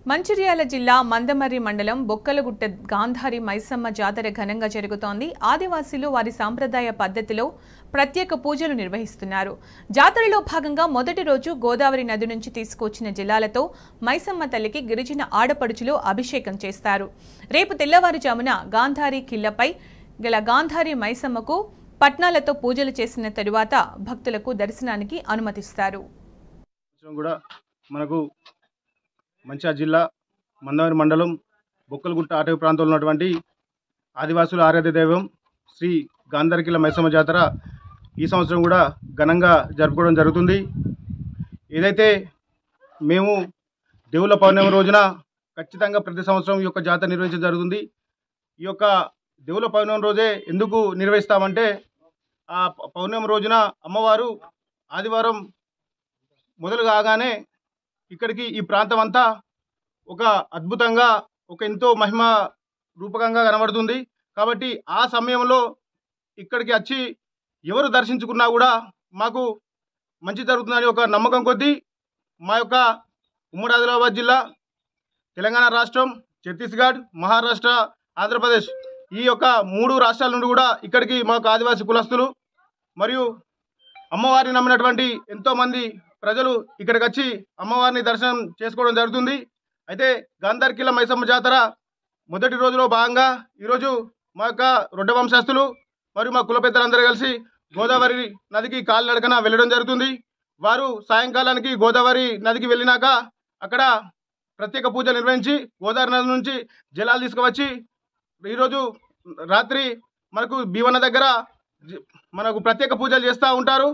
మంచిర్యాల జిల్లా మందమర్రి మండలం బొక్కలగుట్ట గాంధారి మైసమ్మ జాతర ఘనంగా జరుగుతోంది. ఆదివాసీలు వారి సాంప్రదాయ పద్ధతిలో ప్రత్యేక పూజలు నిర్వహిస్తున్నారు. జాతరలో భాగంగా మొదటి రోజు గోదావరి నది నుంచి తీసుకొచ్చిన జిల్లాలతో మైసమ్మ తల్లికి గిరిజన ఆడపడుచులు అభిషేకం చేస్తారు. రేపు తెల్లవారుజామున గాంధారి కిల్లపై గల గాంధారి మైసమ్మకు పట్నాలతో పూజలు చేసిన తరువాత భక్తులకు దర్శనానికి అనుమతిస్తారు. మంచిర్యాల జిల్లా మందమర్రి మండలం బొక్కలగుట్ట అటవీ ప్రాంతంలో ఉన్నటువంటి ఆదివాసుల ఆరాధ్య దైవం శ్రీ గాంధారికిల్ల మైసమ్మ జాతర ఈ సంవత్సరం కూడా ఘనంగా జరుపుకోవడం జరుగుతుంది. ఏదైతే మేము దేవుళ్ళ పౌర్ణమి రోజున ఖచ్చితంగా ప్రతి సంవత్సరం ఈ యొక్క జాతర నిర్వహించడం జరుగుతుంది. ఈ యొక్క దేవుళ్ళ పౌర్ణమి రోజే ఎందుకు నిర్వహిస్తామంటే ఆ పౌర్ణమి రోజున అమ్మవారు ఆదివారం మొదలు కాగానే ఇక్కడికి ఈ ప్రాంతం అంతా ఒక అద్భుతంగా ఎంతో మహిమ రూపకంగా కనబడుతుంది. కాబట్టి ఆ సమయంలో ఇక్కడికి వచ్చి ఎవరు దర్శించుకున్నా కూడా మాకు మంచి జరుగుతుందని ఒక నమ్మకం కొద్దీ మా యొక్క ఉమ్మడి ఆదిలాబాద్ జిల్లా, తెలంగాణ రాష్ట్రం, ఛత్తీస్గఢ్, మహారాష్ట్ర, ఆంధ్రప్రదేశ్ ఈ యొక్క 3 రాష్ట్రాల నుండి కూడా ఇక్కడికి మాకు ఆదివాసీ కులస్తులు మరియు అమ్మవారిని నమ్మినటువంటి ఎంతోమంది ప్రజలు ఇక్కడికి వచ్చి అమ్మవారిని దర్శనం చేసుకోవడం జరుగుతుంది. అయితే గాంధారికిల్ల మైసమ్మ జాతర మొదటి రోజులో భాగంగా ఈరోజు మా యొక్క రొడ్డ వంశస్థులు మరియు మా కుల పెద్దలందరూ కలిసి గోదావరి నదికి కాలినడకన వెళ్ళడం జరుగుతుంది. వారు సాయంకాలానికి గోదావరి నదికి వెళ్ళినాక అక్కడ ప్రత్యేక పూజలు నిర్వహించి గోదావరి నది నుంచి జలాలు తీసుకువచ్చి ఈరోజు రాత్రి మనకు భీవన దగ్గర మనకు ప్రత్యేక పూజలు చేస్తూ ఉంటారు.